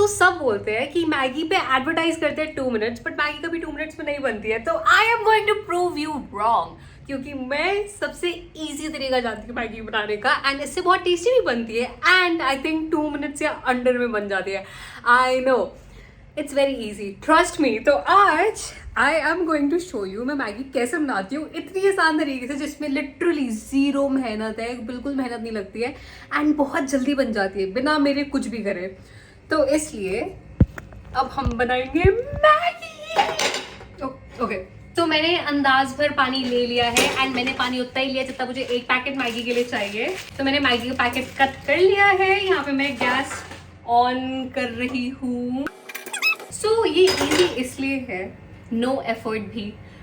सब बोलते हैं कि मैगी पे एडवर्टाइज करते हैं 2 मिनट्स, बट मैगी कभी 2 मिनट्स में नहीं बनती है। तो I am going to prove you wrong, क्योंकि मैं सबसे इजी तरीका जानती हूँ मैगी बनाने का, एंड इससे बहुत टेस्टी भी बनती है, एंड आई थिंक 2 मिनट्स या अंडर में बन जाती है। I know it's very easy, trust me. तो आज I am going to show you मैं मैगी कैसे बनाती हूँ इतनी आसान तरीके से, जिसमें लिटरली जीरो मेहनत है, बिल्कुल मेहनत नहीं लगती है, एंड बहुत जल्दी बन जाती है बिना मेरे कुछ भी करे। तो इसलिए अब हम बनाएंगे मैगी। ओके, तो मैंने अंदाज भर पानी ले लिया है, एंड मैंने पानी उतना ही लिया जितना मुझे एक पैकेट मैगी के लिए चाहिए। तो मैंने मैगी का पैकेट कट कर लिया है। यहाँ पे मैं गैस ऑन कर रही हूँ। सो ये इजी इसलिए है, नो एफर्ट भी,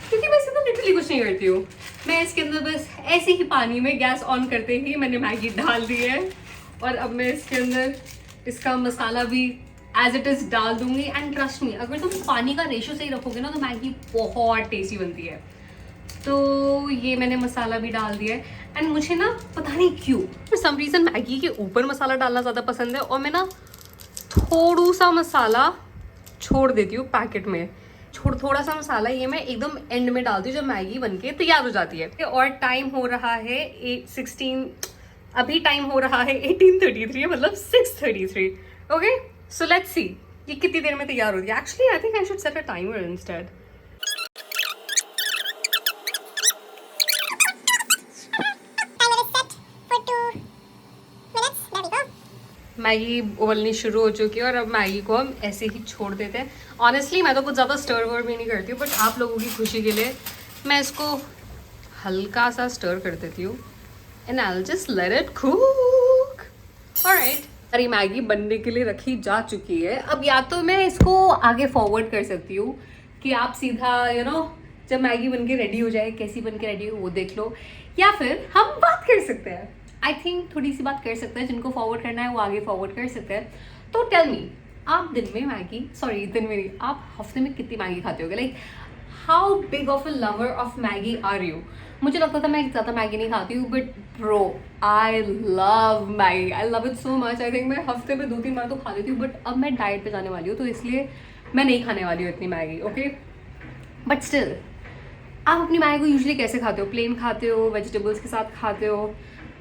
क्योंकि मैं इसके अंदर लिटरली कुछ नहीं करती हूँ। मैं इसके अंदर बस ऐसे ही पानी में गैस ऑन करते ही मैंने मैगी डाल दी है, और अब मैं इसके अंदर इसका मसाला भी एज इट इज डाल दूंगी। एंड ट्रस्ट मी, अगर तुम पानी का रेशो सही रखोगे ना तो मैगी बहुत टेस्टी बनती है। तो ये मैंने मसाला भी डाल दिया है, एंड मुझे ना पता नहीं क्यों फॉर सम रीज़न मैगी के ऊपर मसाला डालना ज़्यादा पसंद है, और मैं ना थोड़ा सा मसाला छोड़ देती हूँ पैकेट में। थोड़ा सा मसाला ये मैं एकदम एंड में डालती हूँ जब मैगी बनके तैयार हो जाती है। और टाइम हो रहा है 16, अभी टाइम हो रहा है 18:33, मतलब 6:33। ओके, सो लेट्स सी ये कितनी देर में तैयार होती है। Actually I think I should set a timer instead. Maggi उबलनी शुरू हो चुकी है, और अब मैगी को हम ऐसे ही छोड़ देते हैं। ऑनेस्टली मैं तो कुछ ज़्यादा स्टर वर्ड भी नहीं करती हूँ, बट आप लोगों की खुशी के लिए मैं इसको हल्का सा स्टर कर देती हूँ, and I will just let it cook. Alright, हमारी मैगी बनने के लिए रखी जा चुकी है। अब या तो मैं इसको आगे फॉरवर्ड कर सकती हूँ कि आप सीधा जब मैगी बन के रेडी हो जाए, कैसी बन के रेडी हो वो देख लो, या फिर हम बात कर सकते हैं। आई थिंक थोड़ी सी बात कर सकते हैं, जिनको फॉरवर्ड करना है वो आगे फॉरवर्ड कर सकते हैं। तो टेल मी, आप दिन में मैगी, सॉरी दिन में नहीं, आप हफ्ते में कितनी मैगी खाते होगे? Like how big of a lover of Maggi are you? मुझे लगता था मैं ज़्यादा मैगी नहीं खाती हूँ, but bro I love Maggi, I love it so much. I think मैं हफ्ते में 2-3 बार तो खा लेती हूँ, बट अब मैं डाइट पे जाने वाली हूँ, तो इसलिए मैं नहीं खाने वाली हूँ इतनी मैगी। ओके, बट स्टिल आप अपनी मैगी को यूजली कैसे खाते हो? प्लेन खाते हो, वेजिटेबल्स के साथ खाते हो?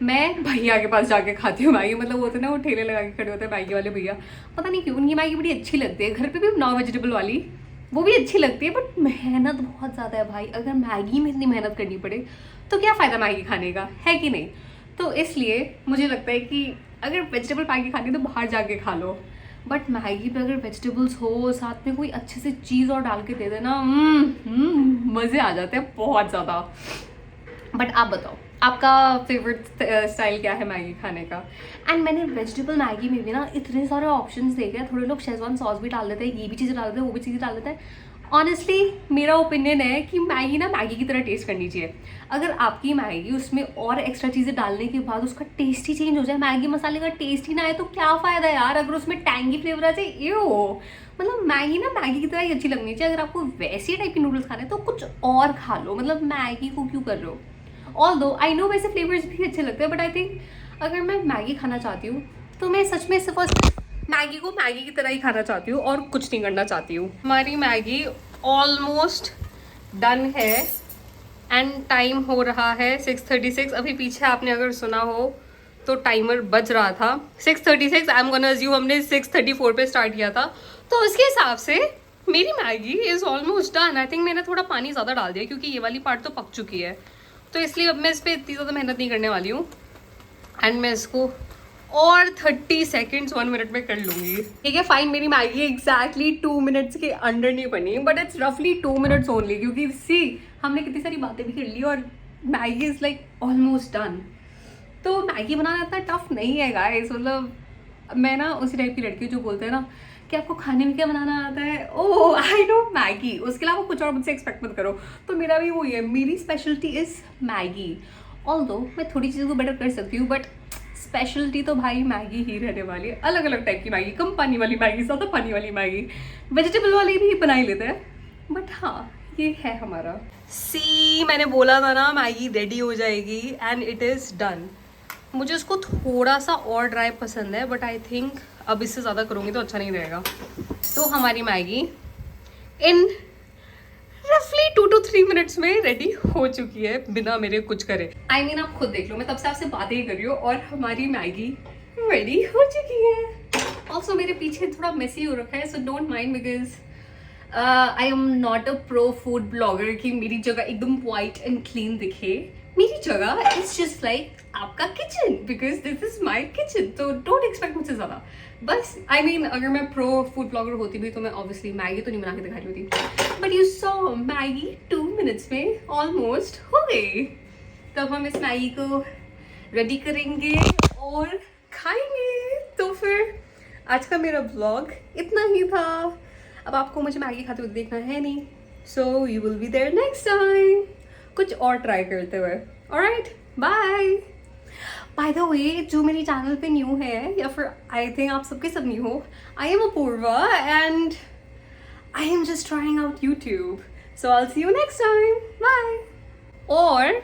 मैं भैया के पास जाके खाती हूँ मैगी, मतलब वो होते हैं ना, वो ठेले लगा के खड़े होते हैं मैगी वाले भैया, पता नहीं क्यों उनकी मैगी बड़ी अच्छी लगती है। घर पे भी नॉन वेजिटेबल वाली वो भी अच्छी लगती है, बट मेहनत बहुत ज़्यादा है भाई। अगर मैगी में इतनी मेहनत करनी पड़े तो क्या फ़ायदा मैगी खाने का, है कि नहीं? तो इसलिए मुझे लगता है कि अगर वेजिटेबल मैगी खानी है तो बाहर जाके खा लो, बट मैगी पे अगर वेजिटेबल्स हो, साथ में कोई अच्छे से चीज़ और डाल के दे देना, मज़े आ जाते हैं बहुत ज़्यादा। बट आप बताओ, आपका फेवरेट स्टाइल क्या है मैगी खाने का? एंड मैंने वेजिटेबल मैगी में भी ना इतने सारे ऑप्शंस देखे हैं। थोड़े लोग शेजवान सॉस भी डाल देते हैं, ये भी चीज़ें डाल देते हैं, वो भी चीज़ें डाल देते हैं। ऑनेस्टली मेरा ओपिनियन है कि मैगी ना मैगी की तरह टेस्ट करनी चाहिए। अगर आपकी मैगी उसमें और एक्स्ट्रा चीज़ें डालने के बाद उसका टेस्ट ही चेंज हो जाए, मैगी मसाले का टेस्ट ही ना आए, तो क्या फ़ायदा यार? अगर उसमें टैंगी फ्लेवर आ जाए, मतलब मैगी ना मैगी की तरह ही अच्छी लगनी चाहिए। अगर आपको वैसी टाइप के नूडल्स खाने तो कुछ और खा लो, मतलब मैगी को क्यों कर रहे हो? ऑल्दो आई नो वैसे फ्लेवर्स भी अच्छे लगते हैं, बट आई थिंक अगर मैं मैगी खाना चाहती हूँ तो मैं सच में फर्स्ट मैगी को मैगी की तरह ही खाना चाहती हूँ, और कुछ नहीं करना चाहती हूँ। हमारी मैगी ऑलमोस्ट डन है, एंड टाइम हो रहा है 6:36। अभी पीछे आपने अगर सुना हो तो टाइमर बज रहा था 6:36। आई एम गोना अज्यूम हमने 6:34 पे स्टार्ट किया था, तो उसके हिसाब से मेरी Maggi is almost done. I think मैंने थोड़ा पानी ज़्यादा डाल दिया, क्योंकि ये वाली पार्ट तो पक चुकी है, तो इसलिए अब मैं इस पर इतनी ज़्यादा मेहनत नहीं करने वाली हूँ, एंड मैं इसको और 30 सेकेंड्स 1 मिनट में कर लूँगी। ठीक है फाइन, मेरी मैगी एग्जैक्टली 2 मिनट्स के अंडर नहीं बनी, बट इट्स रफली 2 मिनट्स ओनली, क्योंकि सी हमने कितनी सारी बातें भी कर ली, और Maggi is like almost done. तो मैगी बनाना इतना टफ नहीं है गाइस। मतलब मैं ना उसी टाइप की लड़की जो बोलते हैं ना कि आपको खाने में क्या बनाना आता है, ओह आई नो मैगी, उसके अलावा कुछ और मुझसे एक्सपेक्ट मत करो। तो मेरा भी वही है, मेरी स्पेशलिटी इज़ मैगी। ऑल्दो मैं थोड़ी चीज़ों को बेटर कर सकती हूँ, बट स्पेशलिटी तो भाई मैगी ही रहने वाली है। अलग अलग टाइप की मैगी, कम पानी वाली मैगी, ज़्यादा पानी वाली मैगी, वेजिटेबल वाली भी बना ही लेते हैं, बट हाँ ये है हमारा। सी मैंने बोला था ना मैगी रेडी हो जाएगी, एंड इट इज़ डन। मुझे उसको थोड़ा सा और ड्राई पसंद है, बट आई थिंक अब इससे ज़्यादा करूँगी तो अच्छा नहीं रहेगा। तो हमारी मैगी इन रफली 2 to 3 मिनट्स में रेडी हो चुकी है बिना मेरे कुछ करे। I mean, आप खुद देख लो, मैं तब से आपसे बातें ही कर रही हूँ और हमारी मैगी रेडी हो चुकी है। ऑल्सो मेरे पीछे थोड़ा मेसी हो रखा है, so don't mind because I am not a pro food blogger कि मेरी जगह एकदम वाइट एंड क्लीन दिखे। मेरी जगह इट्स जस्ट लाइक आपका kitchen because this is my kitchen, तो डोंट एक्सपेक्ट मुझसे ज़्यादा। बस आई मीन अगर मैं प्रो फूड ब्लॉगर होती भी तो मैं ऑब्वियसली मैगी तो नहीं बना के दिखाई होती, but you saw Maggi 2 minutes में ऑलमोस्ट हो गई। तब हम इस मैगी को रेडी करेंगे और खाएंगे। तो फिर आज का मेरा ब्लॉग इतना ही था। अब आपको मुझे मैगी खाते हुए देखना है नहीं, so you will be there next time कुछ और ट्राई करते हुए। Alright, bye. By the way, जो मेरे चैनल पे न्यू है या फिर आई थिंक आप सबके सब न्यू हो, I am Apurva and I am just trying out YouTube, so I will see you next time, bye. और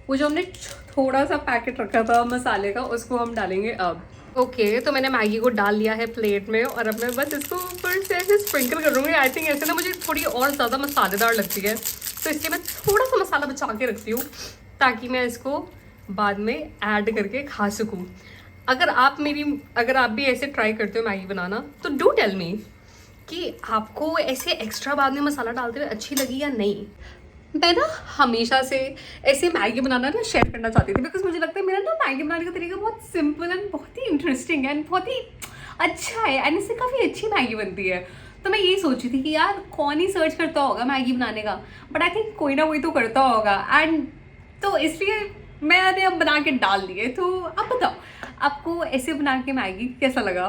वो जो हमने थोड़ा सा पैकेट रखा था मसाले का, उसको हम डालेंगे अब। ओके, तो मैंने मैगी को डाल लिया है प्लेट में और अब मैं बस इसको ऊपर से ऐसे स्प्रिंकल करूँगी। आई थिंक ऐसे ना मुझे थोड़ी और ज़्यादा मसालेदार लगती है, तो इसलिए मैं थोड़ा सा मसाला बचा के रखती हूँ ताकि मैं इसको बाद में ऐड करके खा सकूँ। अगर आप भी ऐसे ट्राई करते हो मैगी बनाना तो डू टेल मी कि आपको ऐसे एक्स्ट्रा बाद में मसाला डालते हुए अच्छी लगी या नहीं। मैं ना हमेशा से ऐसे मैगी बनाना ना शेयर करना चाहती थी बिकॉज मुझे लगता है मेरा ना मैगी बनाने का तरीका बहुत सिंपल एंड बहुत ही इंटरेस्टिंग है एंड बहुत ही अच्छा है एंड इससे काफ़ी अच्छी मैगी बनती है। तो मैं ये सोची थी कि यार कौन ही सर्च करता होगा मैगी बनाने का, बट आई थिंक कोई ना कोई तो करता होगा एंड तो इसलिए मैंने अब बना के डाल दिए। तो अब बताओ आपको ऐसे बना के मैगी कैसा लगा?